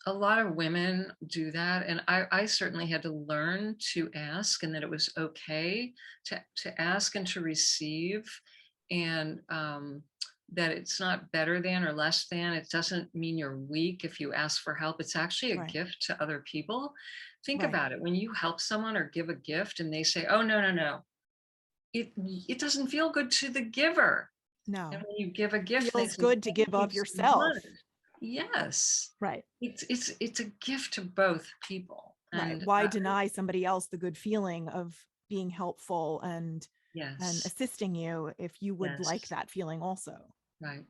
A lot of women do that, and I certainly had to learn to ask, and that it was okay to ask and to receive, and that it's not better than or less than. It doesn't mean you're weak if you ask for help. It's actually a Right. gift to other people. Think Right. about it. When you help someone or give a gift, and they say, "Oh, no, no, no," it doesn't feel good to the giver. And No. when you give a gift and they Feels say, good to "Thank give you of so much." yourself. Yes. Right. It's a gift to both people, Right. and, Why deny somebody else the good feeling of being helpful and yes, assisting you if you would like yes, that feeling also? right.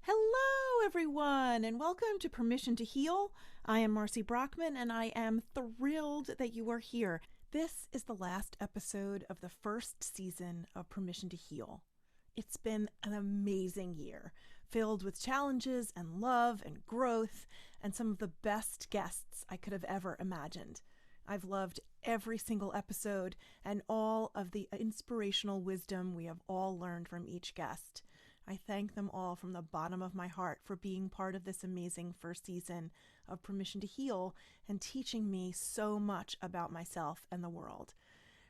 Hello, everyone, and welcome to Permission to Heal. I am Marcy Brockman, and I am thrilled that you are here. This is the last episode of the first season of Permission to Heal. It's been an amazing year, filled with challenges and love and growth, and some of the best guests I could have ever imagined. I've loved every single episode and all of the inspirational wisdom we have all learned from each guest. I thank them all from the bottom of my heart for being part of this amazing first season of Permission to Heal and teaching me so much about myself and the world.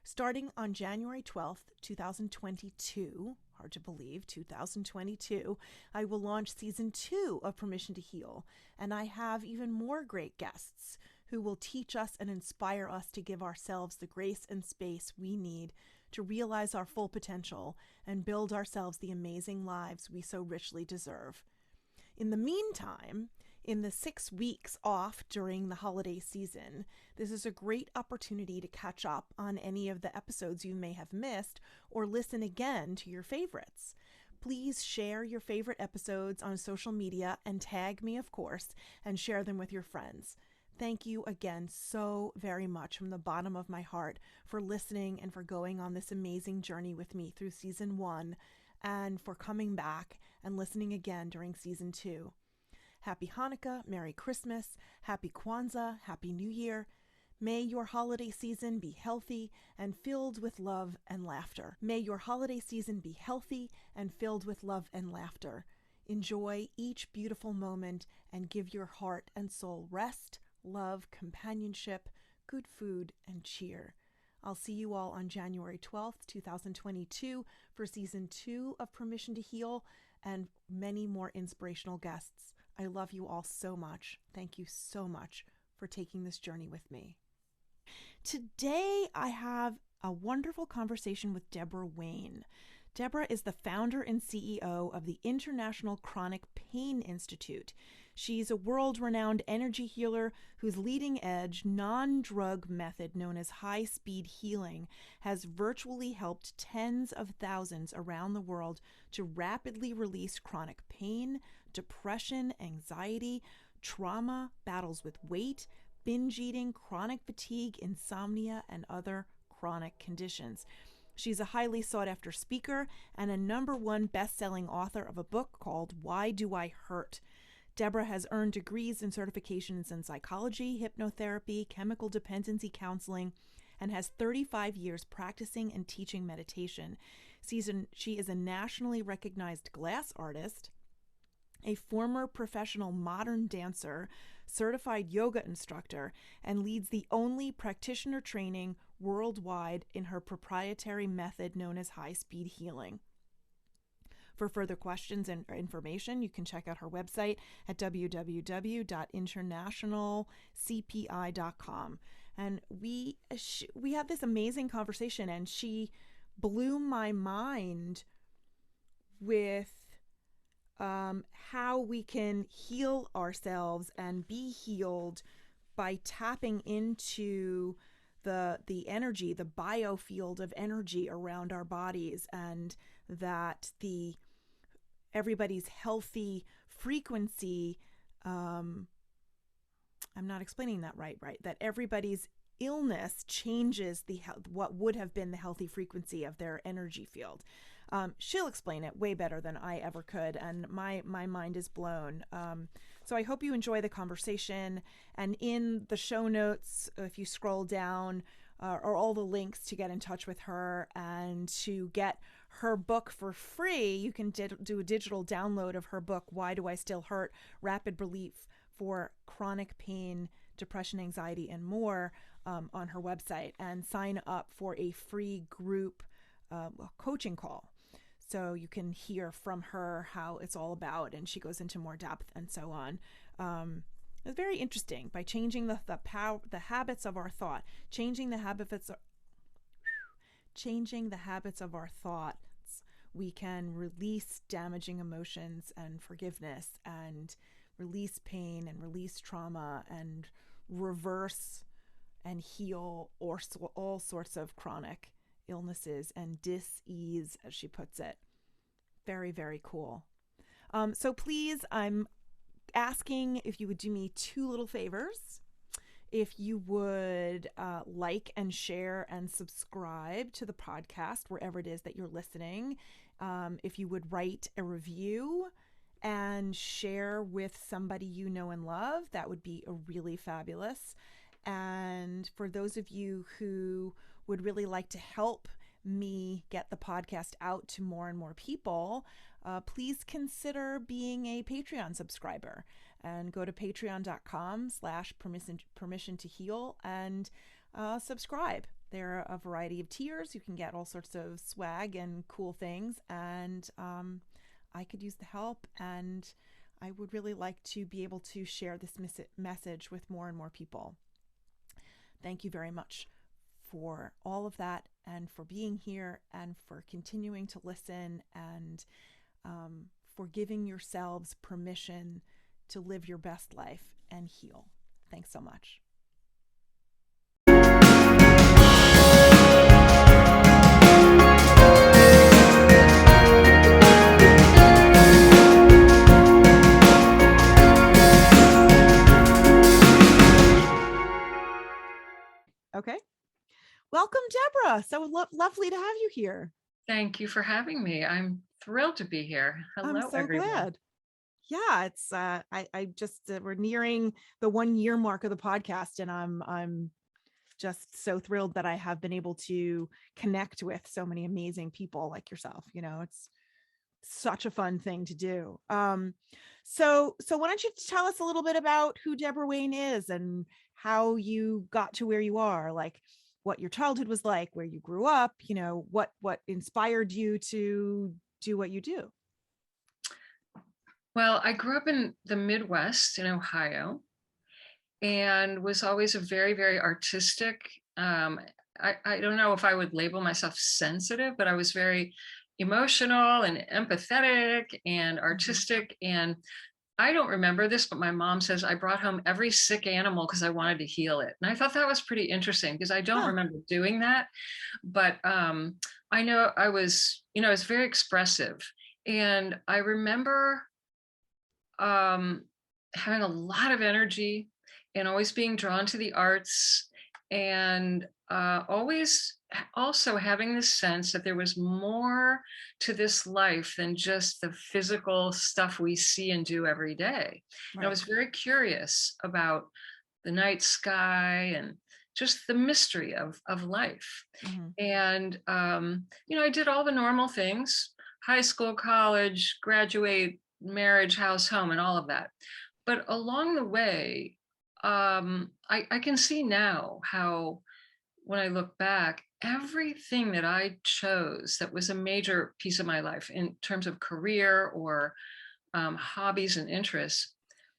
Starting on January 12th, 2022, hard to believe, 2022, I will launch season 2 of Permission to Heal, and I have even more great guests who will teach us and inspire us to give ourselves the grace and space we need to realize our full potential and build ourselves the amazing lives we so richly deserve. In the meantime, in the 6 weeks off during the holiday season, this is a great opportunity to catch up on any of the episodes you may have missed or listen again to your favorites. Please share your favorite episodes on social media and tag me, of course, and share them with your friends. Thank you again so very much from the bottom of my heart for listening and for going on this amazing journey with me through season 1 and for coming back and listening again during season 2. Happy Hanukkah, Merry Christmas, Happy Kwanzaa, Happy New Year. May your holiday season be healthy and filled with love and laughter. May your holiday season be healthy and filled with love and laughter. Enjoy each beautiful moment and give your heart and soul rest, love, companionship, good food, and cheer. I'll see you all on January 12th, 2022 for season 2 of Permission to Heal and many more inspirational guests. I love you all so much. Thank you so much for taking this journey with me. Today, I have a wonderful conversation with Debora Wayne. Debora is the founder and CEO of the International Chronic Pain Institute. She's a world-renowned energy healer whose leading-edge, non-drug method known as HighSpeed Healing has virtually helped tens of thousands around the world to rapidly release chronic pain, depression, anxiety, trauma, battles with weight, binge eating, chronic fatigue, insomnia, and other chronic conditions. She's a highly sought-after speaker and a #1 best-selling author of a book called Why Do I Hurt? Debora has earned degrees and certifications in psychology, hypnotherapy, chemical dependency counseling, and has 35 years practicing and teaching meditation. She is a nationally recognized glass artist, a former professional modern dancer, certified yoga instructor, and leads the Only Practitioner Training worldwide in her proprietary method known as HighSpeed Healing. For further questions and information, you can check out her website at www.internationalcpi.com. And we had this amazing conversation, and she blew my mind with how we can heal ourselves and be healed by tapping into the energy, the biofield of energy around our bodies, and that everybody's healthy frequency, I'm not explaining that right, that everybody's illness changes what would have been the healthy frequency of their energy field. She'll explain it way better than I ever could, and my mind is blown. So I hope you enjoy the conversation. And in the show notes, if you scroll down, are all the links to get in touch with her and to get her book for free. You can do a digital download of her book, Why Do I Still Hurt? Rapid Relief for Chronic Pain, Depression, Anxiety, and more, on her website, and sign up for a free group coaching call. So you can hear from her how it's all about, and she goes into more depth and so on. It's very interesting. By changing the habits of our thought, changing the habits of our thoughts, we can release damaging emotions and forgiveness, and release pain and release trauma, and reverse and heal all sorts of chronic illnesses and dis-ease, as she puts it. Very, very cool. So please, I'm asking if you would do me two little favors. If you would like and share and subscribe to the podcast wherever it is that you're listening. If you would write a review and share with somebody you know and love, that would be really fabulous. And for those of you who would really like to help me get the podcast out to more and more people, please consider being a Patreon subscriber, and go to patreon.com/permission to heal and subscribe. There are a variety of tiers. You can get all sorts of swag and cool things, and I could use the help, and I would really like to be able to share this message with more and more people. Thank you very much for all of that, and for being here, and for continuing to listen, and for giving yourselves permission to live your best life and heal. Thanks so much. Okay. Welcome, Debora. So lovely to have you here. Thank you for having me. I'm thrilled to be here. Hello, I'm so everyone. glad. Yeah, it's I just we're nearing the 1 year mark of the podcast, and I'm just so thrilled that I have been able to connect with so many amazing people like yourself. You know, it's such a fun thing to do. So why don't you tell us a little bit about who Debora Wayne is, and how you got to where you are, like what your childhood was like, where you grew up, you know, what inspired you to do what you do? Well, I grew up in the Midwest in Ohio, and was always a very, very artistic. I don't know if I would label myself sensitive, but I was very emotional and empathetic and Mhm. artistic. And I don't remember this, but my mom says I brought home every sick animal because I wanted to heal it. And I thought that was pretty interesting because I don't Huh. remember doing that. But I know I was very expressive. And I remember um, having a lot of energy and always being drawn to the arts and always also having this sense that there was more to this life than just the physical stuff we see and do every day. And I Right. was very curious about the night sky and just the mystery of life. Mhm. And I did all the normal things: high school, college, graduate, marriage, house, home, and all of that. But along the way, I can see now how, when I look back, everything that I chose that was a major piece of my life in terms of career or hobbies and interests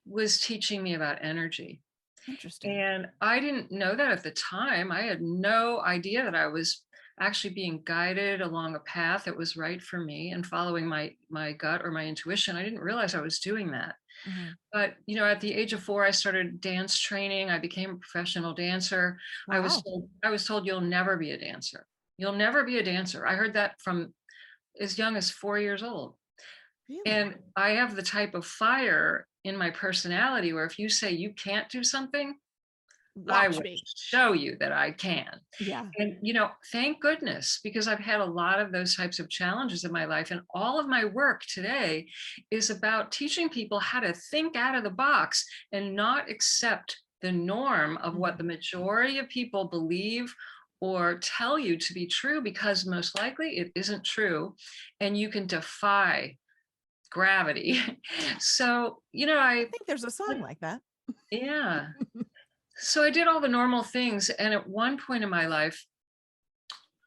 was teaching me about energy. Interesting. And I didn't know that at the time. I had no idea that I was actually being guided along a path that was right for me and following my gut or my intuition. I didn't realize I was doing that. Mhm. But at the age of 4, I started dance training. I became a professional dancer. Wow. I was told you'll never be a dancer. You'll never be a dancer. I heard that from as young as 4 years old. Really? And I have the type of fire in my personality where if you say you can't do something, I Watch will me. show you that I can. Yeah. And, thank goodness, because I've had a lot of those types of challenges in my life. And all of my work today is about teaching people how to think out of the box and not accept the norm of what Mhm. the majority of people believe or tell you to be true, because most likely it isn't true. And you can defy gravity. So, I think there's a song like that. yeah. So I did all the normal things. And at one point in my life,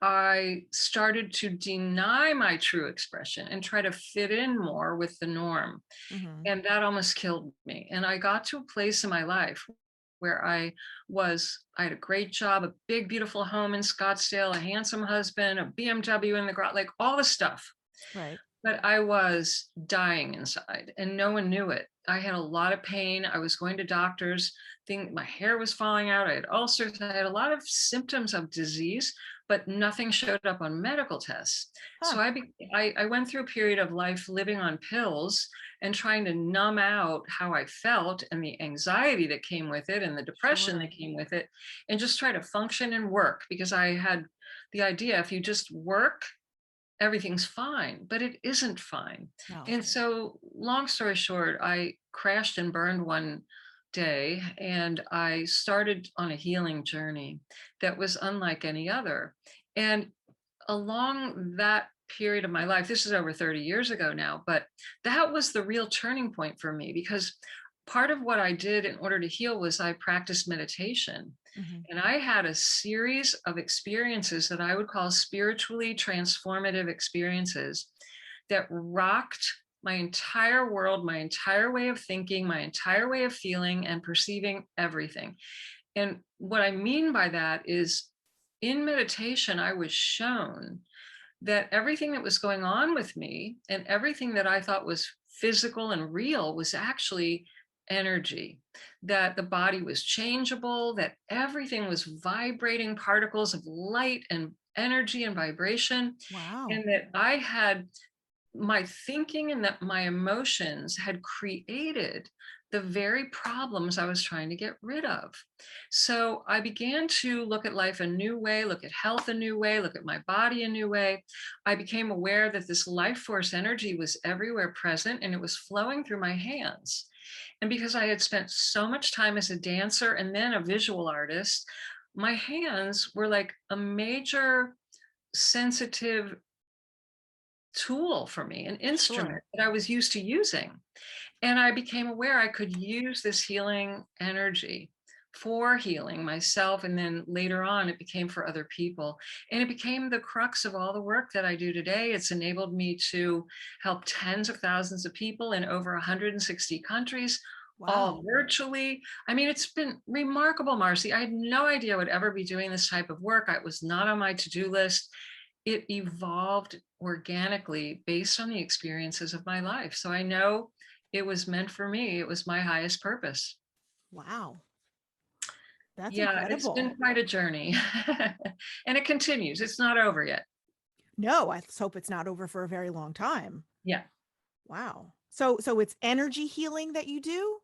I started to deny my true expression and try to fit in more with the norm. Mhm. And that almost killed me. And I got to a place in my life where I had a great job, a big, beautiful home in Scottsdale, a handsome husband, a BMW in the garage, like all the stuff. Right. But I was dying inside and no one knew it. I had a lot of pain. I was going to doctors, my hair was falling out. I had ulcers. I had a lot of symptoms of disease, but nothing showed up on medical tests. Huh. So I went through a period of life living on pills and trying to numb out how I felt and the anxiety that came with it and the depression Sure. that came with it, and just try to function and work, because I had the idea if you just work, everything's fine, but it isn't fine. No. And so, long story short, I crashed and burned one day and I started on a healing journey that was unlike any other. And along that period of my life, this is over 30 years ago now, but that was the real turning point for me, because part of what I did in order to heal was I practiced meditation. Mhm. And I had a series of experiences that I would call spiritually transformative experiences that rocked my entire world, my entire way of thinking, my entire way of feeling and perceiving everything. And what I mean by that is, in meditation, I was shown that everything that was going on with me and everything that I thought was physical and real was actually energy, that the body was changeable, that everything was vibrating particles of light and energy and vibration, Wow. and that I had my thinking and that my emotions had created the very problems I was trying to get rid of. So I began to look at life a new way, look at health a new way, look at my body a new way. I became aware that this life force energy was everywhere present and it was flowing through my hands. And because I had spent so much time as a dancer and then a visual artist, my hands were like a major sensitive tool for me, an Sure. instrument that I was used to using. And I became aware I could use this healing energy for healing myself. And then later on, it became for other people. And it became the crux of all the work that I do today. It's enabled me to help tens of thousands of people in over 160 countries, Wow. all virtually. I mean, it's been remarkable, Marcy. I had no idea I would ever be doing this type of work. It was not on my to do list. it evolved organically based on the experiences of my life. So I know it was meant for me. It was my highest purpose. Wow. That's Yeah, it's incredible. been quite a journey. And it continues. It's not over yet. No, I hope it's not over for a very long time. Yeah. Wow. So it's energy healing that you do?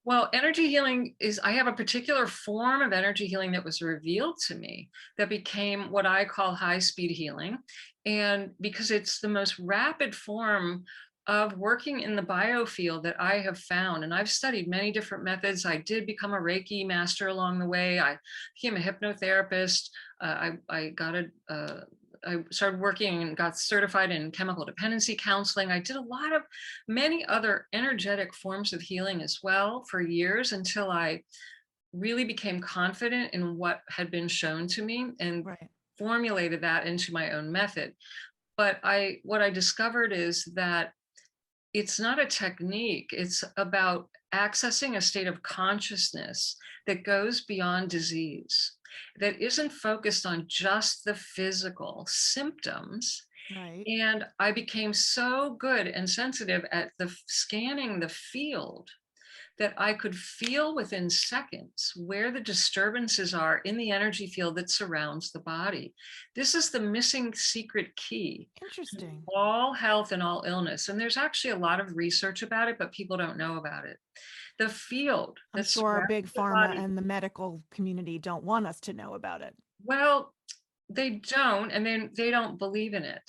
Well, energy healing is, I have a particular form of energy healing that was revealed to me that became what I call high speed healing. And because it's the most rapid form of working in the biofield that I have found, and I've studied many different methods. I did become a Reiki master along the way. I became a hypnotherapist. I got I started working and got certified in chemical dependency counseling. I did a lot of many other energetic forms of healing as well for years until I really became confident in what had been shown to me and Right. formulated that into my own method. But what I discovered is that it's not a technique, it's about accessing a state of consciousness that goes beyond disease, that isn't focused on just the physical symptoms. Right. And I became so good and sensitive at scanning the field that I could feel within seconds where the disturbances are in the energy field that surrounds the body. This is the missing secret key to Interesting. all health and all illness. And there's actually a lot of research about it, but people don't know about it. The field I'm that sure our surrounds big the pharma body, and the medical community don't want us to know about it. well, they don't, and then they don't believe in it.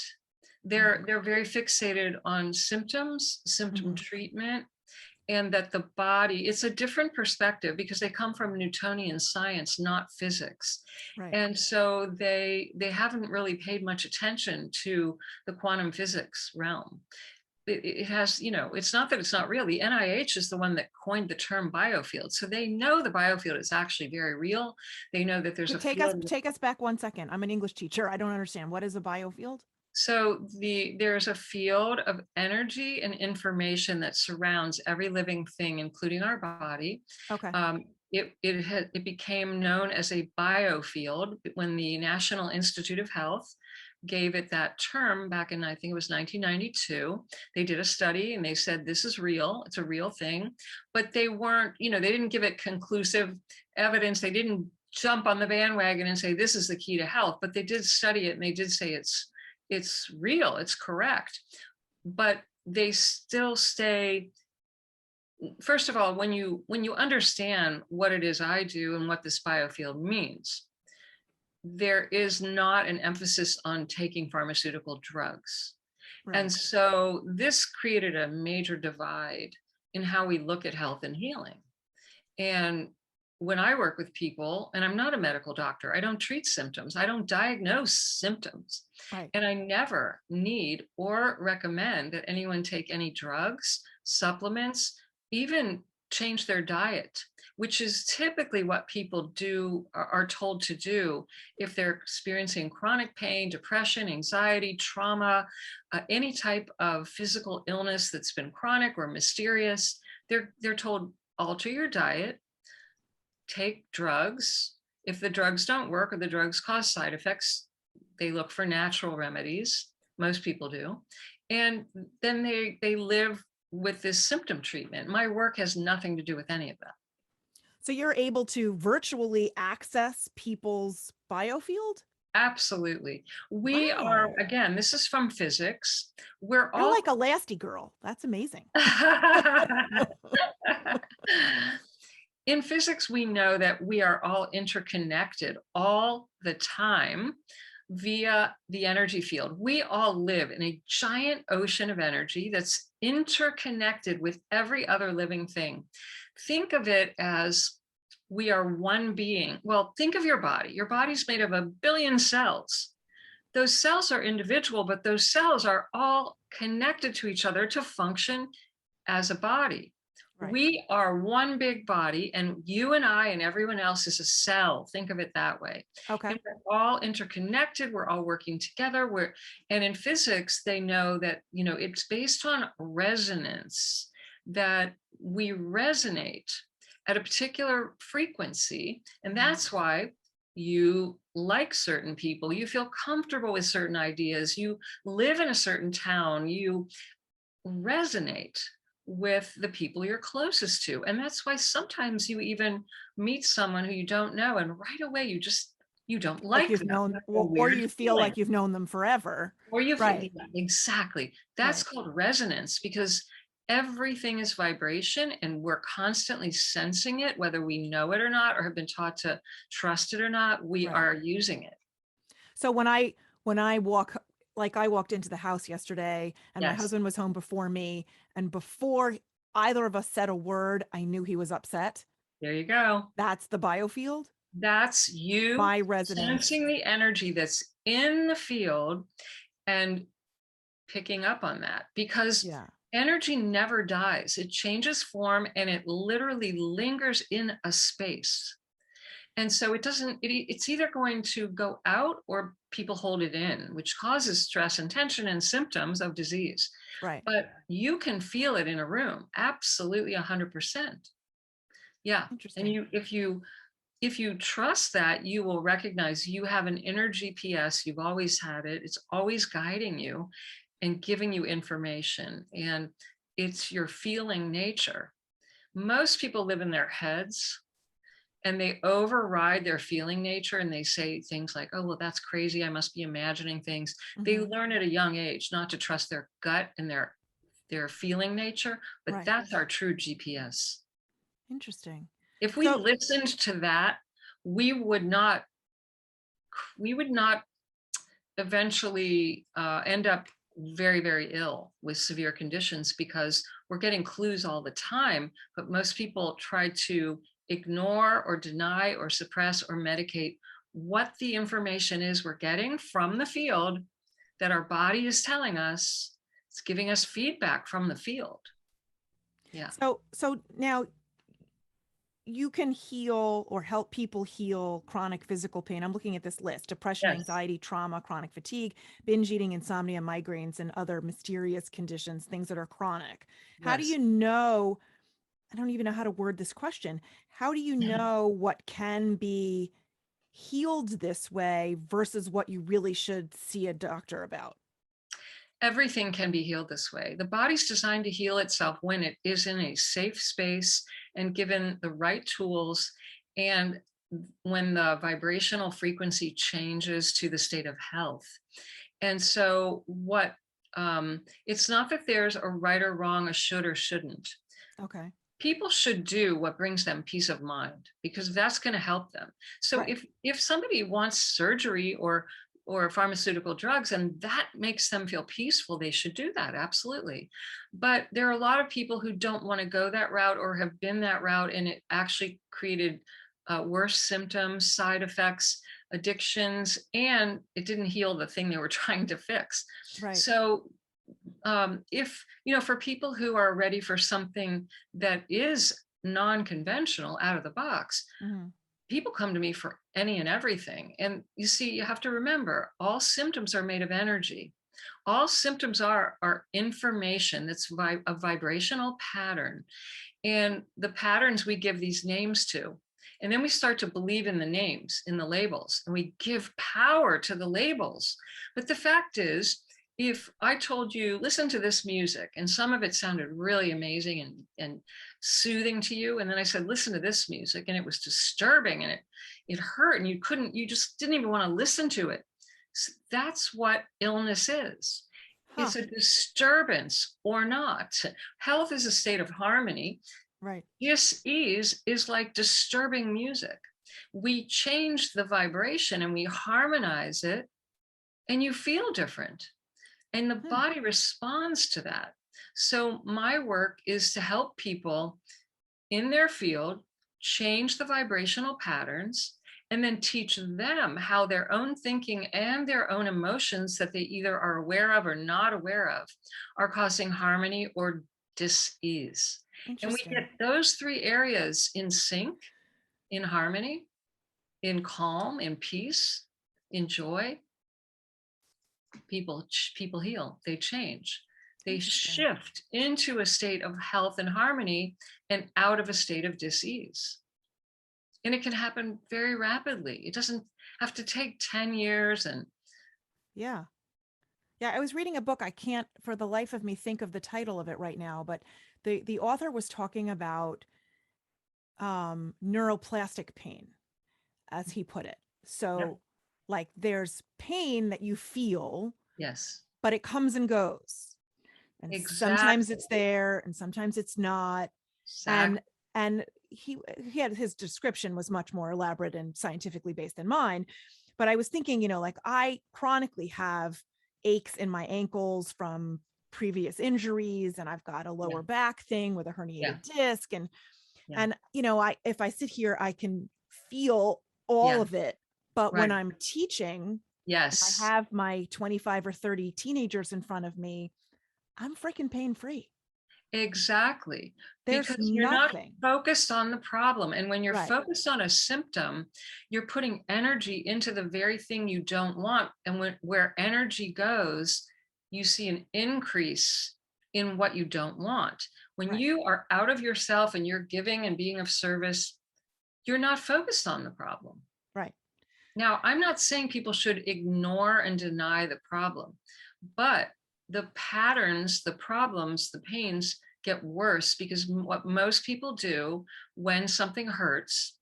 Hmm. They're very fixated on symptoms, symptom Hmm. treatment, and that the body, it's a different perspective because they come from Newtonian science, not physics. Right. And so they haven't really paid much attention to the quantum physics realm. It has, it's not that it's not real. The NIH is the one that coined the term biofield. So they know the biofield is actually very real. They know that there's a Wait, take us field. take us back 1 second. I'm an English teacher. I don't understand. What is a biofield? So there's a field of energy and information that surrounds every living thing, including our body. Okay. It became known as a biofield when the National Institute of Health gave it that term back in, I think it was 1992. They did a study and they said this is real, it's a real thing, but they weren't, they didn't give it conclusive evidence. They didn't jump on the bandwagon and say this is the key to health, but they did study it and they did say it's real, it's correct. But they still stay, first of all, when you understand what it is I do and what this biofield means, there is not an emphasis on taking pharmaceutical drugs. And Right. so this created a major divide in how we look at health and healing. And when I work with people, and I'm not a medical doctor, I don't treat symptoms, I don't diagnose symptoms. Right. And I never need or recommend that anyone take any drugs, supplements, even change their diet, which is typically what people are told to do if they're experiencing chronic pain, depression, anxiety, trauma, any type of physical illness that's been chronic or mysterious. They're told alter your diet, take drugs. If the drugs don't work or the drugs cause side effects, they look for natural remedies. Most people do. And then they live with this symptom treatment. My work has nothing to do with any of that. So you're able to virtually access people's biofield? Absolutely. We are, Wow. again, this is from physics. We're You're all like Elastigirl. That's amazing. in physics, we know that we are all interconnected all the time via the energy field. We all live in a giant ocean of energy that's interconnected with every other living thing. Think of it as we are one being. Well, think of your body. Your body's made of a billion cells. Those cells are individual, but those cells are all connected to each other to function as a body. Right. We are one big body, and you and I and everyone else is a cell. Think of it that way. Okay. And we're all interconnected. We're all working together. And in physics, they know that, it's based on resonance, that we resonate at a particular frequency. And Mhm. that's why you like certain people, you feel comfortable with certain ideas, you live in a certain town, you resonate with the people you're closest to. And that's why sometimes you even meet someone who you don't know, and right away you don't Like like you've them. known, That's a or weird you feel feeling. like you've known them forever. Or you feel, Right. yeah, exactly. That's Right. called resonance, because everything is vibration and we're constantly sensing it, whether we know it or not, or have been taught to trust it or not, we Right. are using it. So when I walk, like I walked into the house yesterday and my Yes. husband was home before me, and before either of us said a word, I knew he was upset. There you go. That's the biofield, That's you my resonance. sensing the energy that's in the field and picking up on that, because Yeah. energy never dies. It changes form and it literally lingers in a space. And so it doesn't, it's either going to go out or people hold it in, which causes stress and tension and symptoms of disease. Right. But you can feel it in a room, absolutely 100%. Yeah. And Interesting. if you trust that, you will recognize you have an inner GPS. You've always had it. It's always guiding you and giving you information. And it's your feeling nature. Most people live in their heads and they override their feeling nature, and they say things like, oh, well, that's crazy, I must be imagining things. They Hmm. learn at a young age not to trust their gut and their feeling nature, but Right. that's our true GPS. Interesting. If we So, listened to that, we would not we would not eventually end up very, very ill with severe conditions, because we're getting clues all the time, but most people try to ignore or deny or suppress or medicate what the information is we're getting from the field, that our body is telling us. It's giving us feedback from the field. Yeah. so now you can heal or help people heal chronic physical pain. I'm looking at this list: depression, Yes. anxiety, trauma, chronic fatigue, binge eating, insomnia, migraines, and other mysterious conditions, things that are chronic. How do Yes. you know? I don't even know how to word this question. How do you know what can be healed this way versus what you really should see a doctor about? Everything can be healed this way. The body's designed to heal itself when it is in a safe space and given the right tools, and when the vibrational frequency changes to the state of health. And so, it's not that there's a right or wrong, a should or shouldn't. Okay. People should do what brings them peace of mind, because that's going to help them. So Right. if somebody wants surgery or pharmaceutical drugs and that makes them feel peaceful, they should do that, absolutely. But there are a lot of people who don't want to go that route or have been that route, and it actually created worse symptoms, side effects, addictions, and it didn't heal the thing they were trying to fix. Right. So if for people who are ready for something that is non-conventional, out of the box, Hmm. people come to me for any and everything. And you see, you have to remember, all symptoms are made of energy. All symptoms are information that's a vibrational pattern, and the patterns we give these names to. And then we start to believe in the names, in the labels, and we give power to the labels. But the fact is, if I told you, listen to this music, and some of it sounded really amazing and soothing to you, and then I said, listen to this music, and it was disturbing and it hurt, and you just didn't even want to listen to it. So that's what illness is. Huh. It's a disturbance or not. Health is a state of harmony. Right. Dis-ease is like disturbing music. We change the vibration and we harmonize it, and you feel different. And the Hmm. body responds to that. So, my work is to help people in their field change the vibrational patterns, and then teach them how their own thinking and their own emotions, that they either are aware of or not aware of, are causing harmony or dis-ease. And we Interesting. get those three areas in sync, in harmony, in calm, in peace, in joy. People heal, they change, they Interesting. shift into a state of health and harmony and out of a state of dis-ease. And it can happen very rapidly. It doesn't have to take 10 years. And Yeah. Yeah, I was reading a book. I can't for the life of me think of the title of it right now, but the author was talking about neuroplastic pain, as he put it. yeah, So, like, there's pain that you feel, yes, but it comes and goes. And sometimes exactly. it's there and sometimes it's not. Exactly. And he had his description was much more elaborate and scientifically based than mine. But I was thinking, like I chronically have aches in my ankles from previous injuries, and I've got a Yeah, lower back thing with a yeah, herniated disc. And yeah, and I if I sit here, I can feel yeah, all of it. But when right. I'm teaching and I Yes. have my 25 or 30 teenagers in front of me, I'm freaking pain free. Exactly, There's because you're not nothing. focused on the problem, and when you're Right. focused on a symptom, you're putting energy into the very thing you don't want, and where energy goes, you see an increase in what you don't want. When Right. you are out of yourself and you're giving and being of service, you're not focused on the problem. Right. Now, I'm not saying people should ignore and deny the problem, but the patterns, the problems, the pains get worse because what most people do when something hurts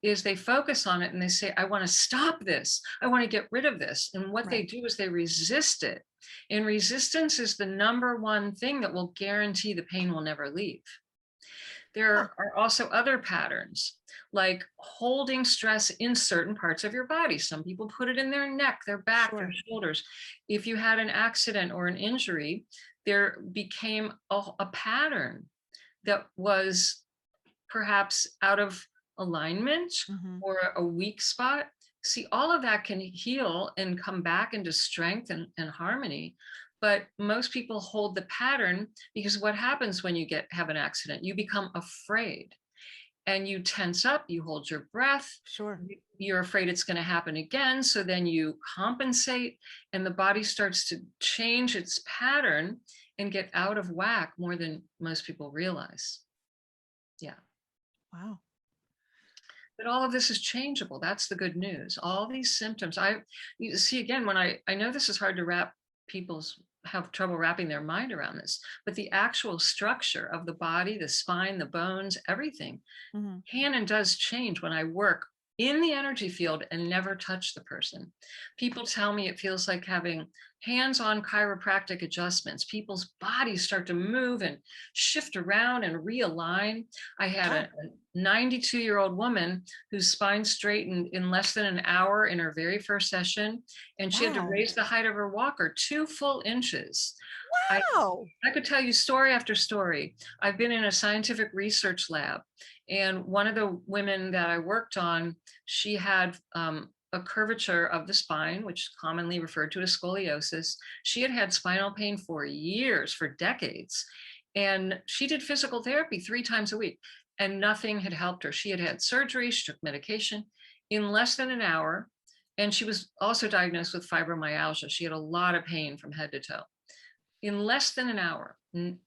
is they focus on it and they say, I want to stop this. I want to get rid of this. And what they Right. do is they resist it. And resistance is the number one thing that will guarantee the pain will never leave. Huh. There are also other patterns, like holding stress in certain parts of your body. Some people put it in their neck, their back, their Sure. shoulders. If you had an accident or an injury, there became a pattern that was perhaps out of alignment Mm-hmm. or a weak spot. See, all of that can heal and come back into strength and harmony. But most people hold the pattern because what happens when you have an accident? You become afraid and you tense up, you hold your breath, Sure. you're afraid it's going to happen again. So then you compensate, and the body starts to change its pattern and get out of whack more than most people realize. Yeah. Wow. But all of this is changeable. That's the good news. All these symptoms, you see again, when I know this is hard to people's have trouble wrapping their mind around this, but the actual structure of the body, the spine, the bones, everything Mm-hmm. can and does change when I work in the energy field and never touch the person. People tell me it feels like having hands-on chiropractic adjustments. People's bodies start to move and shift around and realign. I had Wow. a 92-year-old woman whose spine straightened in less than an hour in her very first session, and she had to Wow. raise the height of her walker 2 full inches. I Wow. I could tell you story after story. I've been in a scientific research lab, and one of the women that I worked on, she had a curvature of the spine, which is commonly referred to as scoliosis. She had had spinal pain for years, for decades, and she did physical therapy 3 times a week, and nothing had helped her. She had had surgery, she took medication in less than an hour, and she was also diagnosed with fibromyalgia. She had a lot of pain from head to toe in less than an hour.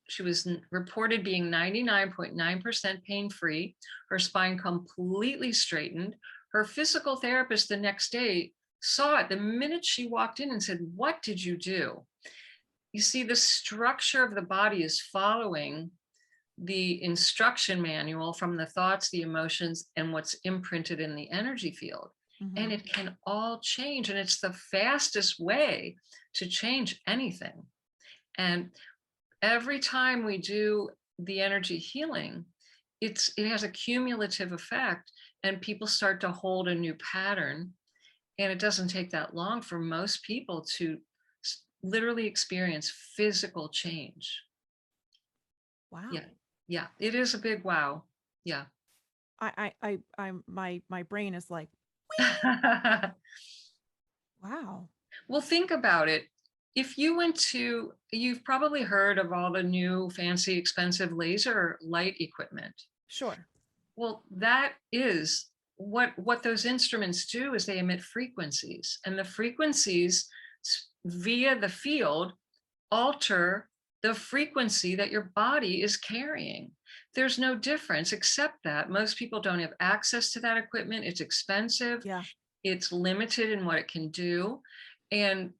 She was reported being 99.9% pain free, her spine completely straightened. Her physical therapist the next day saw it the minute she walked in and said, "What did you do?" You see, the structure of the body is following the instruction manual from the thoughts, the emotions, and what's imprinted in the energy field. Mm-hmm. And it can all change. And it's the fastest way to change anything. And every time we do the energy healing, it has a cumulative effect, and people start to hold a new pattern. And it doesn't take that long for most people to literally experience physical change. Yeah. Wow. Yeah. It is a big wow. Yeah. My brain is like, wow. Well, think about it. If you you've probably heard of all the new fancy expensive laser light equipment. Sure. Well, that is what those instruments do is they emit frequencies, and the frequencies via the field alter the frequency that your body is carrying. There's no difference, except that most people don't have access to that equipment. It's expensive. Yeah. It's limited in what it can do. And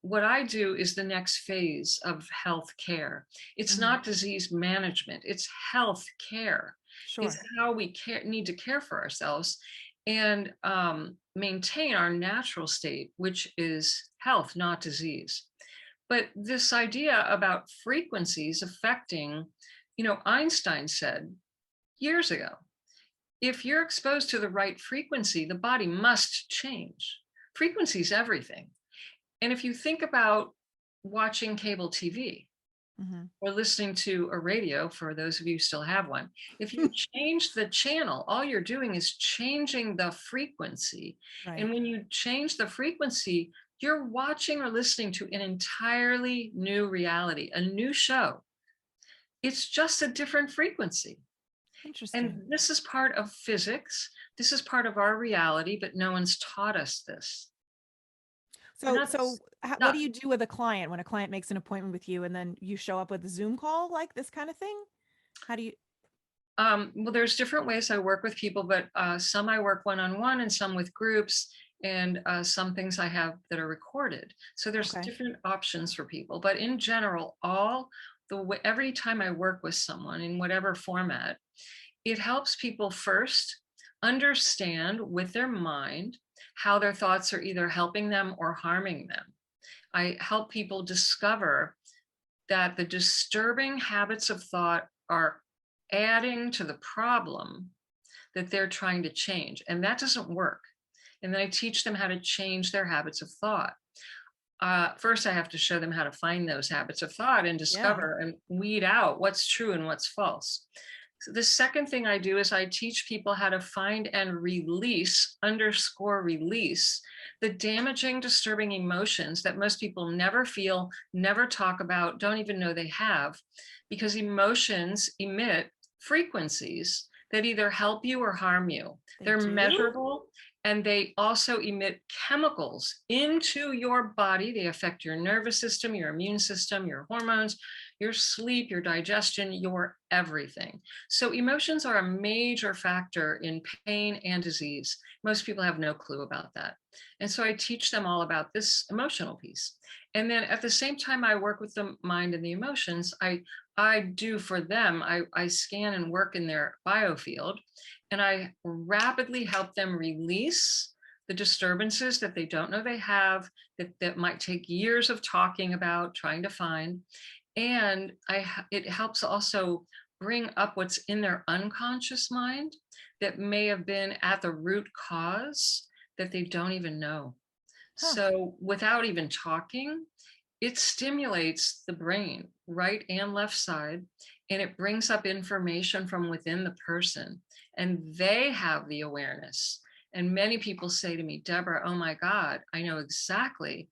what I do is the next phase of health care. It's Mhm. not disease management, it's health care. It's Sure. how we need to care for ourselves and maintain our natural state, which is health, not disease. But this idea about frequencies affecting, Einstein said years ago, if you're exposed to the right frequency, the body must change. Frequency is everything. And if you think about watching cable TV Mhm. or listening to a radio, for those of you who still have one, if you change the channel, all you're doing is changing the frequency. Right. And when you change the frequency, you're watching or listening to an entirely new reality, a new show. It's just a different frequency. Interesting. And this is part of physics. This is part of our reality, but no one's taught us this. We're So, not what do stuck. you do with a client when a client makes an appointment with you and then you show up with a Zoom call, like this kind of thing? How do you? Well, there's different ways I work with people, but some I work one-on-one and some with groups, and some things I have that are recorded. So there's Okay. different options for people. But in general, every time I work with someone in whatever format, it helps people first understand with their mind how their thoughts are either helping them or harming them. I help people discover that the disturbing habits of thought are adding to the problem that they're trying to change. And that doesn't work. And then I teach them how to change their habits of thought. First, I have to show them how to find those habits of thought and Yeah. discover and weed out what's true and what's false. So the second thing I do is I teach people how to find and release the damaging, disturbing emotions that most people never feel, never talk about, don't even know they have, because emotions emit frequencies that either help you or harm you. They They're do? measurable, and they also emit chemicals into your body. They affect your nervous system, your immune system, your hormones, your sleep, your digestion, your everything. So emotions are a major factor in pain and disease. Most people have no clue about that. And so I teach them all about this emotional piece. And then at the same time I work with the mind and the emotions, I do for them, I scan and work in their biofield, and I rapidly help them release the disturbances that they don't know they have, that might take years of talking about, trying to find. And it helps also bring up what's in their unconscious mind that may have been at the root cause that they don't even know. Huh. So without even talking, it stimulates the brain, right and left side, and it brings up information from within the person, and they have the awareness. And many people say to me, Deborah, oh my God, I know exactly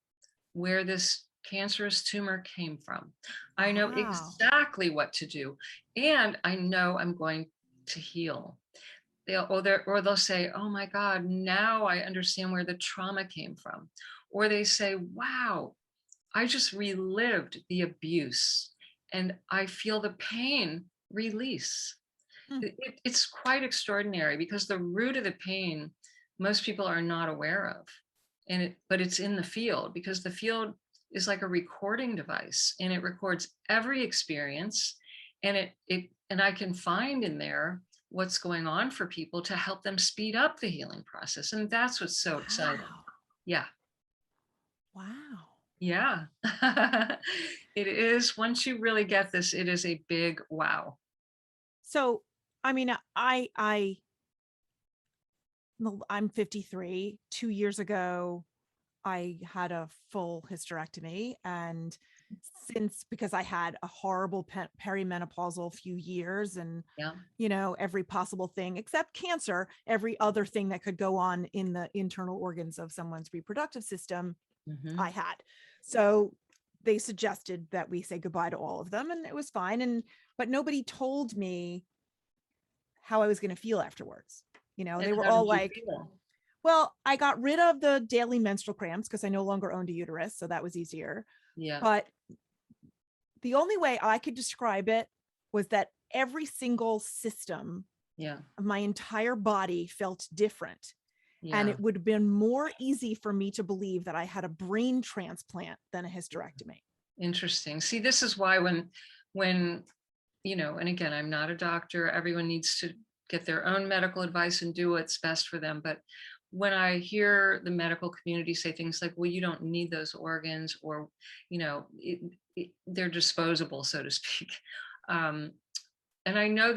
where this cancerous tumor came from. I know Wow. exactly what to do, and I know I'm going to heal. They'll say, oh my God, now I understand where the trauma came from. Or they say, wow, I just relived the abuse and I feel the pain release. Hmm. It's quite extraordinary because the root of the pain, most people are not aware of. But it's in the field, because the field is like a recording device and it records every experience, and and I can find in there what's going on for people to help them speed up the healing process. And that's what's so exciting. Wow. Yeah. Wow. Yeah. It is. Once you really get this, it is a big wow. So, I mean, I'm 53. 2 years ago, I had a full hysterectomy. And because I had a horrible perimenopausal few years and, Yeah. every possible thing except cancer, every other thing that could go on in the internal organs of someone's reproductive system, Hmm. I had. So they suggested that we say goodbye to all of them, and it was fine. But nobody told me how I was going to feel afterwards. And They were how all did you like, feel? well, I got rid of the daily menstrual cramps because I no longer owned a uterus. So that was easier. Yeah. But the only way I could describe it was that every single system Yeah. of my entire body felt different. And Yeah. it would have been more easy for me to believe that I had a brain transplant than a hysterectomy. Interesting. See, this is why when, and again, I'm not a doctor. Everyone needs to get their own medical advice and do what's best for them. But when I hear the medical community say things like, well, you don't need those organs, or, they're disposable, so to speak. Um, and I know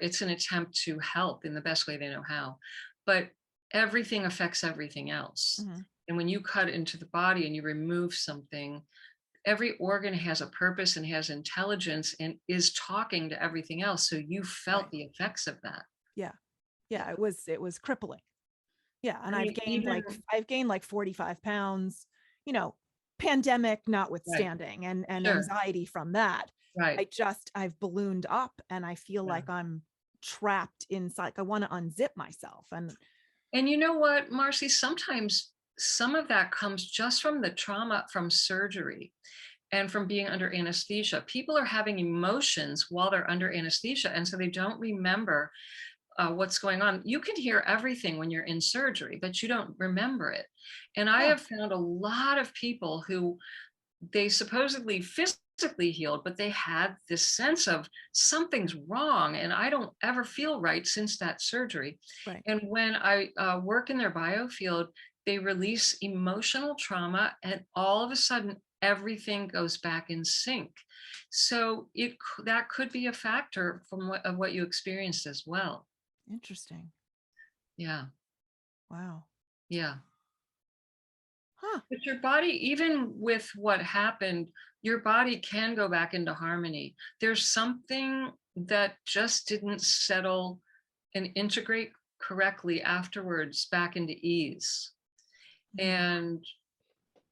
it's an attempt to help in the best way they know how, but everything affects everything else. Mm-hmm. And when you cut into the body and you remove something, every organ has a purpose and has intelligence and is talking to everything else. So you felt Right. the effects of that. Yeah. Yeah. Yeah. It was crippling. Yeah. And I mean, even I've gained like 45 pounds, you know, pandemic right, notwithstanding, and sure, anxiety from that. right. I've ballooned up and I feel Yeah. like I'm trapped inside. I want to unzip myself. And And you know what, Marcy, sometimes some of that comes just from the trauma from surgery and from being under anesthesia. People are having emotions while they're under anesthesia, and so they don't remember what's going on. You can hear everything when you're in surgery, but you don't remember it. And I huh, have found a lot of people who they supposedly physically healed, but they had this sense of something's wrong and I don't ever feel right since that surgery. right. And when I work in their biofield, they release emotional trauma and all of a sudden everything goes back in sync. So that could be a factor from what you experienced as well. Interesting. Yeah. Wow. Yeah. Huh. But your body, even with what happened, your body can go back into harmony. There's something that just didn't settle and integrate correctly afterwards back into ease. Mm, And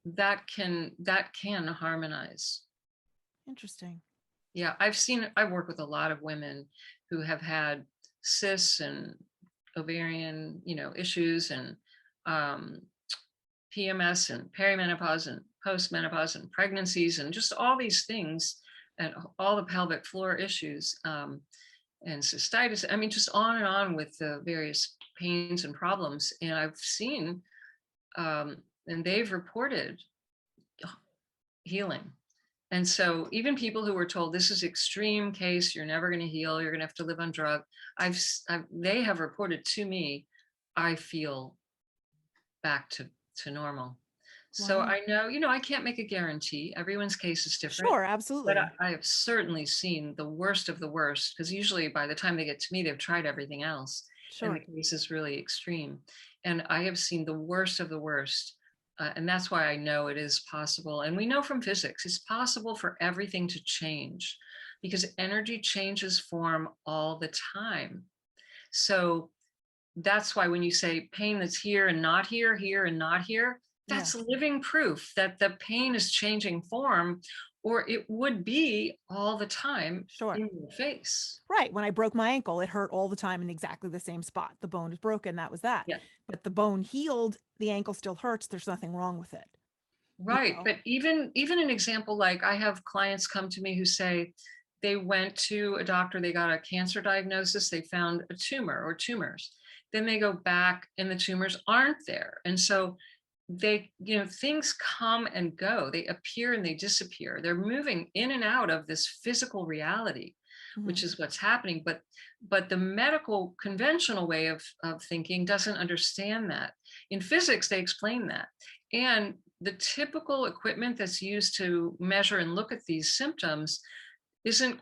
that can harmonize. interesting. Yeah, I've worked with a lot of women who have had cysts and ovarian, issues and um, PMS and perimenopause and postmenopause and pregnancies and just all these things and all the pelvic floor issues and cystitis. I mean, just on and on with the various pains and problems. And I've seen, and they've reported healing. And so even people who were told this is extreme case, you're never going to heal, you're going to have to live on drug. They have reported to me, I feel back to normal. So Wow. I know, I can't make a guarantee. Everyone's case is different, Sure. but Absolutely. I have certainly seen the worst of the worst because usually by the time they get to me, they've tried everything else and the Sure. case is really extreme. And I have seen the worst of the worst. And that's why I know it is possible. And we know from physics, it's possible for everything to change because energy changes form all the time. So that's why when you say pain that's here and not here, here and not here, Yeah. that's living proof that the pain is changing form, or it would be all the time Sure. in your face. Right. When I broke my ankle, it hurt all the time in exactly the same spot. The bone is broken. That was that. Yeah. But the bone healed. The ankle still hurts. There's nothing wrong with it. You Right. know? But even an example, like I have clients come to me who say they went to a doctor, they got a cancer diagnosis, they found a tumor or tumors. Then they go back and the tumors aren't there. And so things come and go, they appear and they disappear, they're moving in and out of this physical reality, Mm-hmm. which is what's happening. But the medical conventional way of thinking doesn't understand that. In physics they explain that, and the typical equipment that's used to measure and look at these symptoms isn't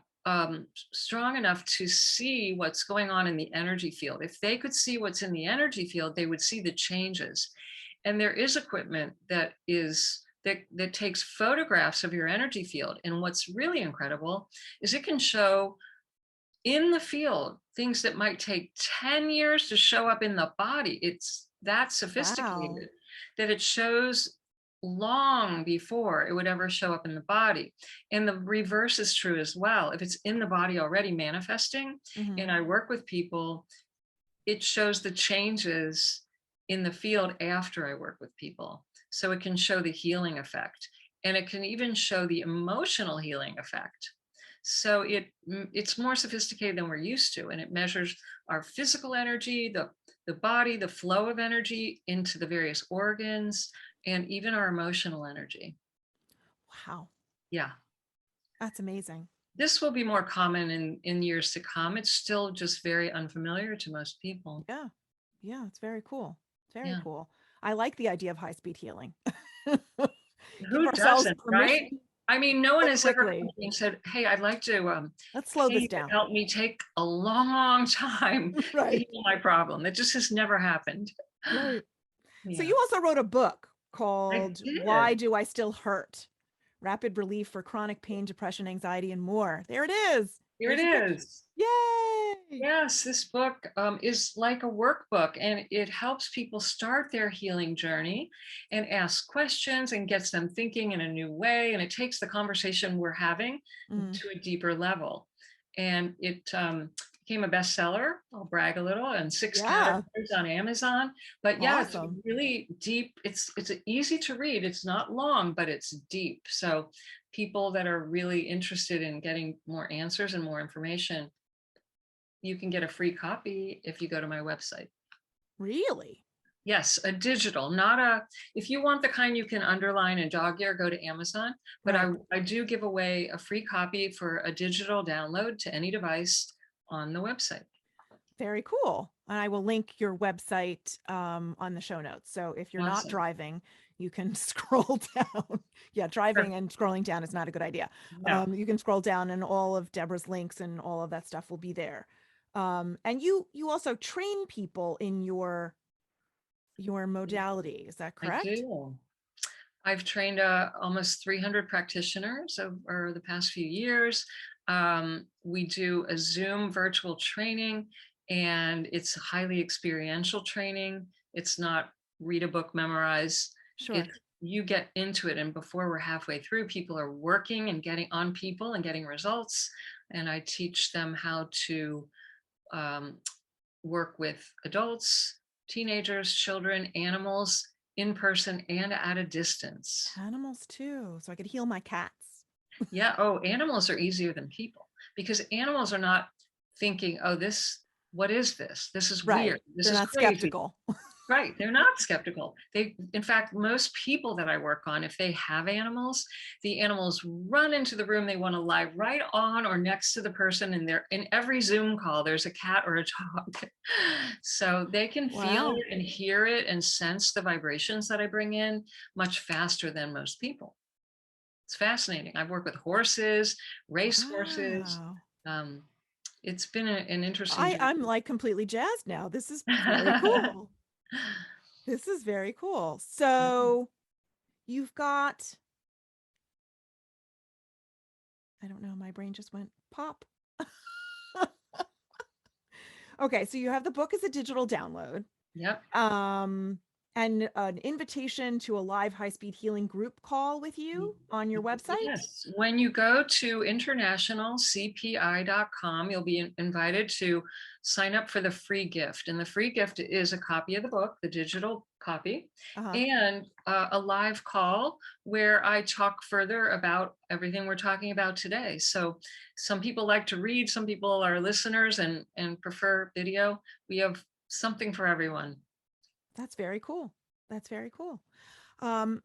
strong enough to see what's going on in the energy field. If they could see what's in the energy field, they would see the changes. And there is equipment that takes photographs of your energy field. And what's really incredible is it can show in the field things that might take 10 years to show up in the body. It's that Wow. sophisticated that it shows long before it would ever show up in the body. And the reverse is true as well. If it's in the body already manifesting, Mm-hmm. and I work with people, it shows the changes in the field after I work with people. So it can show the healing effect. and it can even show the emotional healing effect. So it's more sophisticated than we're used to, and it measures our physical energy, the body, the flow of energy into the various organs, and even our emotional energy. Wow. Yeah. That's amazing. This will be more common in years to come. It's still just very unfamiliar to most people. Yeah. Yeah. It's very cool. Very Yeah. cool. I like the idea of high-speed healing. Give Who ourselves doesn't, right? permission I mean, no one so has ever come quickly. to me and said, "Hey, I'd like to Let's slow pay this you to down. help me take a long time to Right. heal my problem." That just has never happened. Right. So Yeah, you also wrote a book I called Why did. Do I Still Hurt? Rapid Relief for Chronic Pain, Depression, Anxiety, and More. There it is. Here it There's a picture. is. Yay! Yes, this book is like a workbook, and it helps people start their healing journey and ask questions and gets them thinking in a new way. And it takes the conversation we're having Mm, to a deeper level. And it became a bestseller. I'll brag a little, and 6 categories yeah. on Amazon. But yeah, it's Awesome. really deep. It's easy to read. It's not long, but it's deep. So people that are really interested in getting more answers and more information, you can get a free copy if you go to my website. Really? Yes, a digital, not a, if you want the kind you can underline and dog ear, go to Amazon. But Right. I do give away a free copy for a digital download to any device on the website. Very cool. And I will link your website on the show notes. So if you're not Awesome. driving, you can scroll down. Yeah, Sure. driving and scrolling down is not a good idea. No, You can scroll down and all of Deborah's links and all of that stuff will be there. And you also train people in your modality. Is that I correct? do. I've trained almost 300 practitioners over the past few years. We do a Zoom virtual training, and it's highly experiential training. It's not read a book, memorize. Sure. It's you get into it, and before we're halfway through, people are working and getting on people and getting results. And I teach them how to um, work with adults, teenagers, children, animals, in person and at a distance. Animals too. So I could heal my cats. Yeah. Oh, animals are easier than people because animals are not thinking, oh, what is this? This is Right. weird. This They're is not crazy. skeptical. Right. They're not skeptical. In fact, most people that I work on, if they have animals, the animals run into the room. They want to lie right on or next to the person. And they're in every Zoom call, there's a cat or a dog. So they can feel Wow. it and hear it and sense the vibrations that I bring in much faster than most people. It's fascinating. I've worked with horses, race horses. Wow. Um, it's been an interesting I'm journey. like completely jazzed now. This is very cool. This is very cool. So you've got, I don't know, my brain just went pop. Okay, so you have the book as a digital download. Yep. Um, and an invitation to a live high-speed healing group call with you on your website. Yes. When you go to internationalcpi.com, you'll be invited to sign up for the free gift. And the free gift is a copy of the book, the digital copy, Uh-huh. and a live call where I talk further about everything we're talking about today. So some people like to read, some people are listeners and prefer video. We have something for everyone. That's very cool. That's very cool.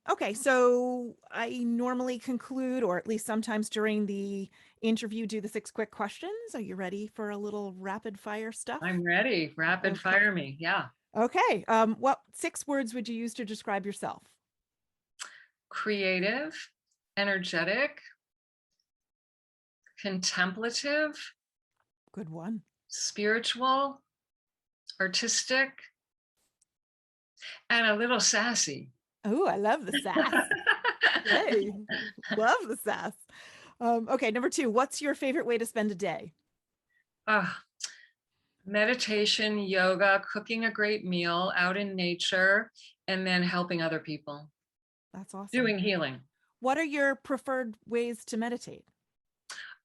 Okay, so I normally conclude, or at least sometimes during the interview, do the 6 quick questions. Are you ready for a little rapid fire stuff? I'm ready. Rapid Okay. fire me. Yeah. Okay. What 6 words would you use to describe yourself? Creative, energetic, contemplative, Good one. spiritual, artistic, and a little sassy. Oh, I love the sass. Yay. Love the sass. Okay, number 2, what's your favorite way to spend a day? Ah, meditation, yoga, cooking a great meal out in nature, and then helping other people, That's awesome. doing healing. What are your preferred ways to meditate?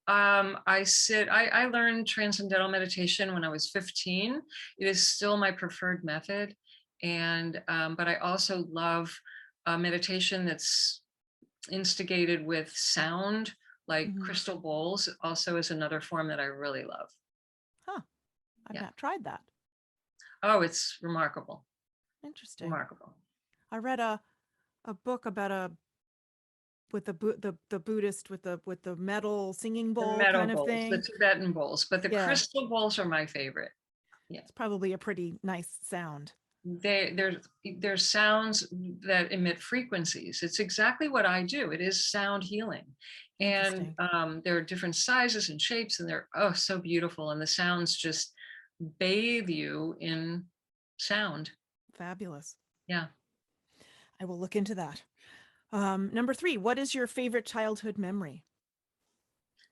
I learned transcendental meditation when I was 15. It is still my preferred method. And, but I also love meditation that's instigated with sound, like Hmm. crystal bowls, also is another form that I really love. Huh. I've Yeah. not tried that. Oh, it's remarkable. Interesting. Remarkable. I read a book about a with the Buddhist with the metal singing The bowl metal kind of bowls, the thing. Tibetan bowls, but the Yeah, crystal bowls are my favorite. Yeah. it's probably a pretty nice sound. There's sounds that emit frequencies. It's exactly what I do. It is sound healing. And Interesting. there are different sizes and shapes, and they're oh so beautiful. And the sounds just bathe you in sound. Fabulous. Yeah. I will look into that. Number 3, what is your favorite childhood memory?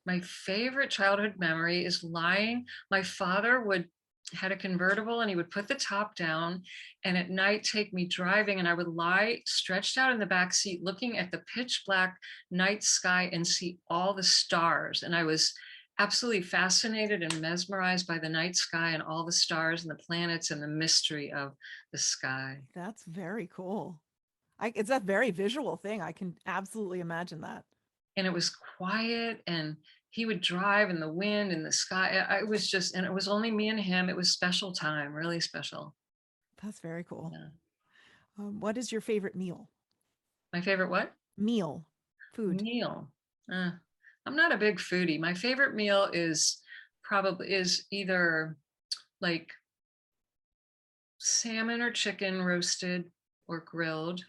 My favorite childhood memory is lying. My father would had a convertible and he would put the top down and at night take me driving and I would lie stretched out in the back seat looking at the pitch black night sky and see all the stars. And I was absolutely fascinated and mesmerized by the night sky and all the stars and the planets and the mystery of the sky. That's very cool. It's a very visual thing. I can absolutely imagine that. And it was quiet and he would drive in the wind and the sky. It was just, and it was only me and him. It was special time, really special. That's very cool. Yeah. What is your favorite meal? My favorite what? Meal, food. Meal. Uh, I'm not a big foodie. My favorite meal is either like salmon or chicken roasted or grilled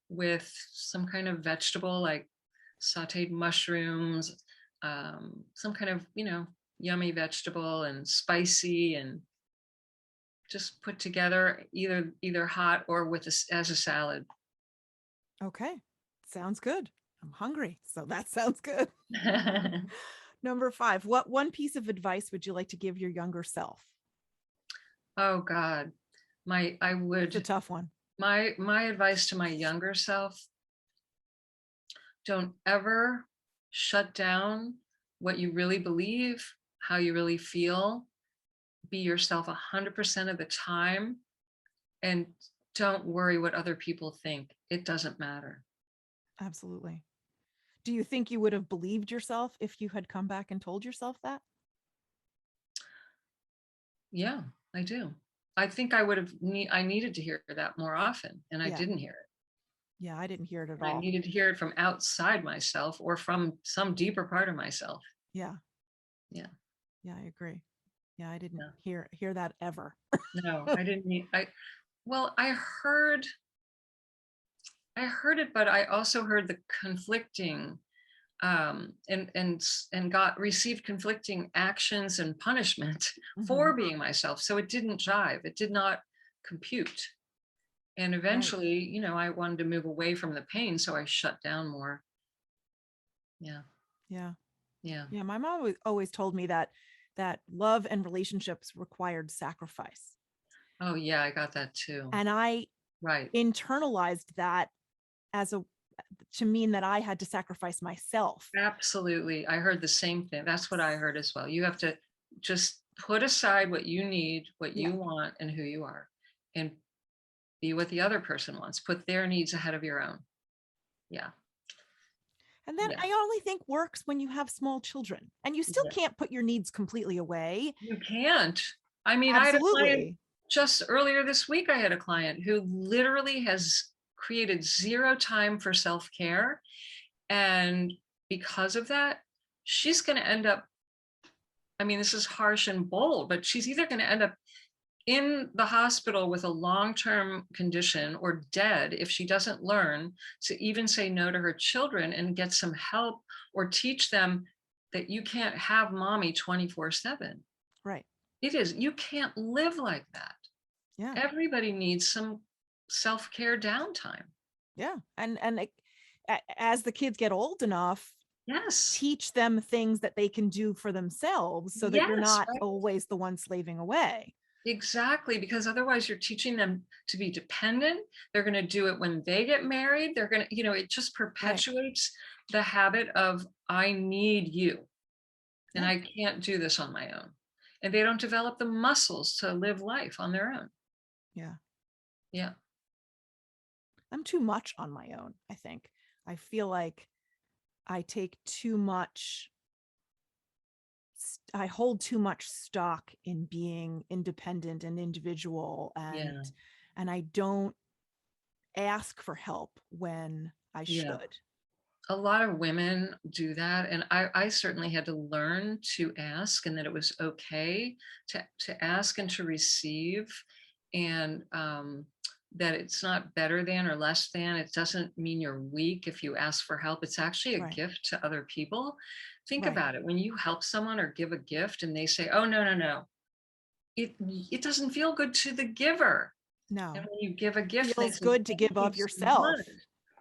with some kind of vegetable like sauteed mushrooms, some kind of, yummy vegetable and spicy and just put together either hot or as a salad. Okay. Sounds good. I'm hungry, so that sounds good. Number 5, what one piece of advice would you like to give your younger self? Oh God. My I It's a would tough one. my advice to my younger self, don't ever shut down what you really believe, how you really feel. Be yourself 100% of the time and don't worry what other people think. It doesn't matter. Absolutely. Do you think you would have believed yourself if you had come back and told yourself that? Yeah, I do. I think I needed to hear that more often and I Yeah. didn't hear it. Yeah, I didn't hear it at And I all. needed to hear it from outside myself or from some deeper part of myself. Yeah. Yeah. Yeah, I agree. Yeah, I didn't Yeah. hear that ever. No, I didn't need I well, I heard it, but I also heard the conflicting and got received conflicting actions and punishment Hmm. for being myself. So it didn't jive. It did not compute. And Right. eventually, I wanted to move away from the pain, so I shut down more. Yeah, Yeah. yeah. Yeah, my mom always told me that love and relationships required sacrifice. Oh, yeah. I got that too. And I Right. internalized that as a to mean that I had to sacrifice myself. Absolutely. I heard the same thing. That's what I heard as well. You have to just put aside what you need, what Yeah. you want, and who you are, and be what the other person wants. Put their needs ahead of your own. Yeah. And that Yeah. I only think works when you have small children. And you still Yeah. can't put your needs completely away. You can't. I mean, I had a client Absolutely. just earlier this week. I had a client who literally has created zero time for self care. And because of that, she's going to end up, I mean, this is harsh and bold, but she's either going to end up in the hospital with a long-term condition or dead if she doesn't learn to even say no to her children and get some help or teach them that you can't have mommy 24/7. Right. It is, you can't live like that. Yeah. Everybody needs some self-care downtime. Yeah. And as the kids get old enough, Yes. teach them things that they can do for themselves so that you're Yes, not right. always the one slaving away. Exactly, because otherwise you're teaching them to be dependent. They're going to do it when they get married. They're going to, it just Right. perpetuates the habit of I need you and Yeah. I can't do this on my own. And they don't develop the muscles to live life on their own. Yeah. Yeah. I'm too much on my own, I think. I feel like I take too much, I hold too much stock in being independent and individual, Yeah. and I don't ask for help when I Yeah. should. A lot of women do that, and I certainly had to learn to ask, and that it was okay to ask and to receive, and that it's not better than or less than. It doesn't mean you're weak if you ask for help. It's actually a Right. gift to other people. Think Right. about it. When you help someone or give a gift, and they say, "Oh, no, no, no," it doesn't feel good to the giver. And No. when you give a gift, they Feels say, good to "Thank give you of so yourself. much."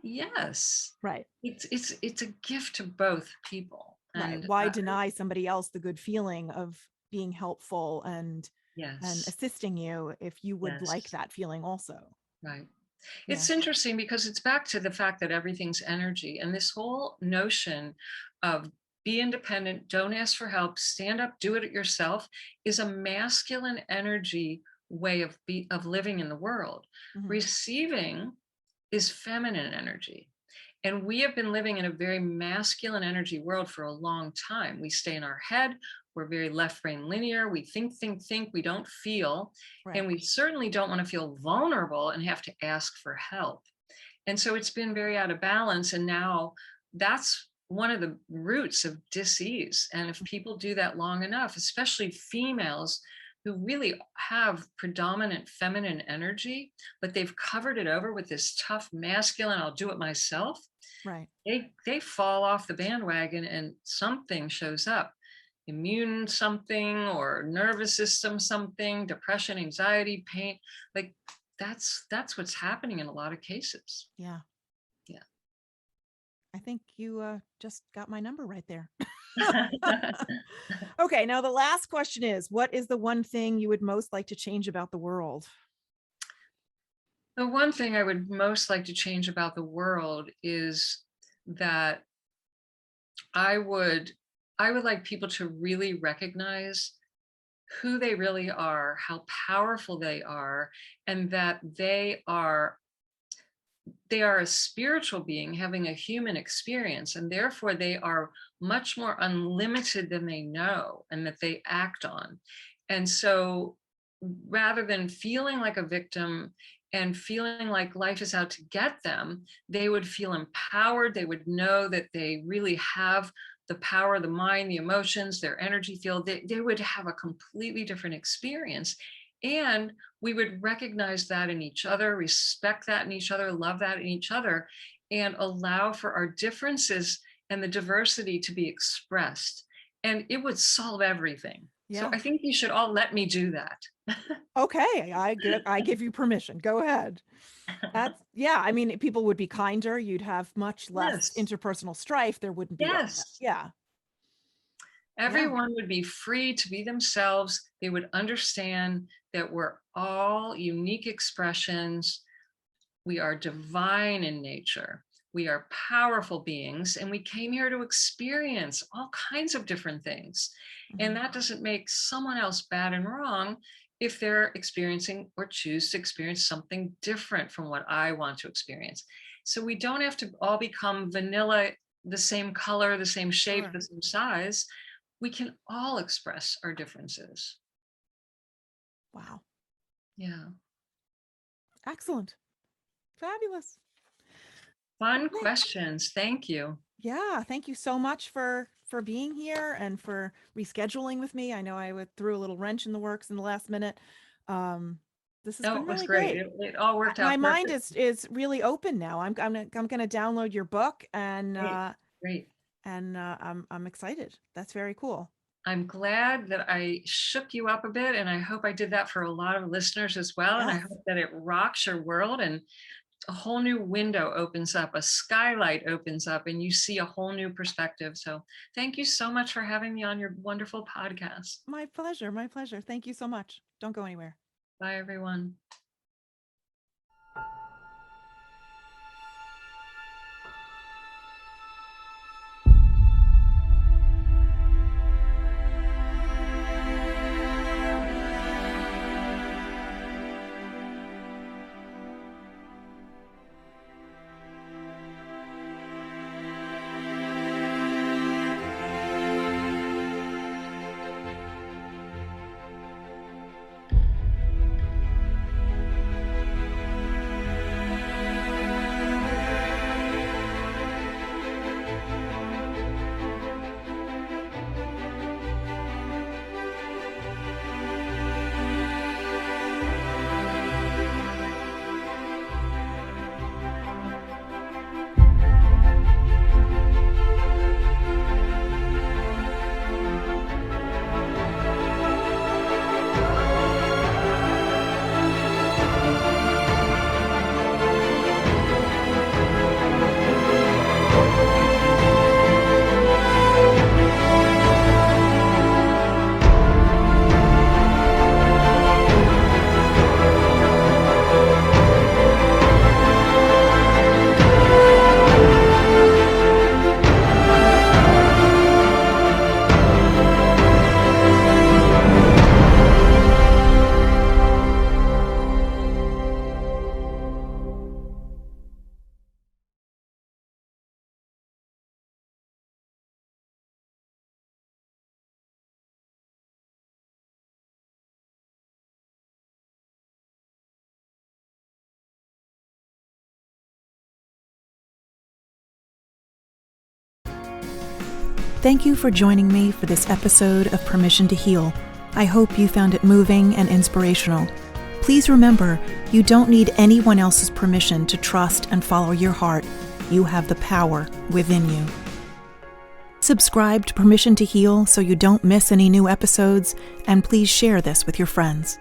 Yes. Right. It's a gift to both people. Right. And Why deny somebody else the good feeling of being helpful and yes, assisting you if you would like yes, that feeling also? right. Yeah. It's interesting because it's back to the fact that everything's energy, and this whole notion of be independent, don't ask for help, stand up, do it yourself is a masculine energy way of living in the world. Hmm. Receiving is feminine energy. And we have been living in a very masculine energy world for a long time. We stay in our head. We're very left brain linear. We think. We don't feel. And Right. we certainly don't want to feel vulnerable and have to ask for help. And so it's been very out of balance. And now that's one of the roots of disease. And if people do that long enough, especially females who really have predominant feminine energy, but they've covered it over with this tough masculine, I'll do it myself, Right. they fall off the bandwagon and something shows up, immune something or nervous system something, depression, anxiety, pain. Like that's what's happening in a lot of cases. Yeah. Yeah. I think you just got my number right there. Okay. Now, the last question is, what is the one thing you would most like to change about the world? The one thing I would most like to change about the world is that I would I would like people to really recognize who they really are, how powerful they are, and that they are a spiritual being having a human experience, and therefore they are much more unlimited than they know and that they act on. And so rather than feeling like a victim and feeling like life is out to get them, they would feel empowered. They would know that they really have the power, the mind, the emotions, their energy field. They would have a completely different experience. And we would recognize that in each other, respect that in each other, love that in each other, and allow for our differences and the diversity to be expressed. And it would solve everything. So Yeah. I think you should all let me do that. Okay. I give you permission. Go ahead. That's, yeah. I mean, people would be kinder. You'd have much less Yes. interpersonal strife. There wouldn't be all that. Yes. Yeah. Yeah. Everyone would be free to be themselves. They would understand that we're all unique expressions. We are divine in nature. We are powerful beings, and we came here to experience all kinds of different things. And Mhm. that doesn't make someone else bad and wrong if they're experiencing or choose to experience something different from what I want to experience. So we don't have to all become vanilla, the same color, the same shape, Sure. the same size. We can all express our differences. Wow. Yeah. Excellent. Fabulous. Fun Okay. questions. Thank you. Yeah. Thank you so much for being here and for rescheduling with me. I know threw a little wrench in the works in the last minute. Um, this has Oh, been it was really great. great. It all worked My out mind perfect. is really open now. I'm gonna download your book Great. Great. and I'm excited. That's very cool. I'm glad that I shook you up a bit, and I hope I did that for a lot of listeners as well. And I Yes. hope that it rocks your world and a whole new window opens up, a skylight opens up, and you see a whole new perspective. So thank you so much for having me on your wonderful podcast. My pleasure. My pleasure. Thank you so much. Don't go anywhere. Bye, everyone. Thank you for joining me for this episode of Permission to Heal. I hope you found it moving and inspirational. Please remember, you don't need anyone else's permission to trust and follow your heart. You have the power within you. Subscribe to Permission to Heal so you don't miss any new episodes, and please share this with your friends.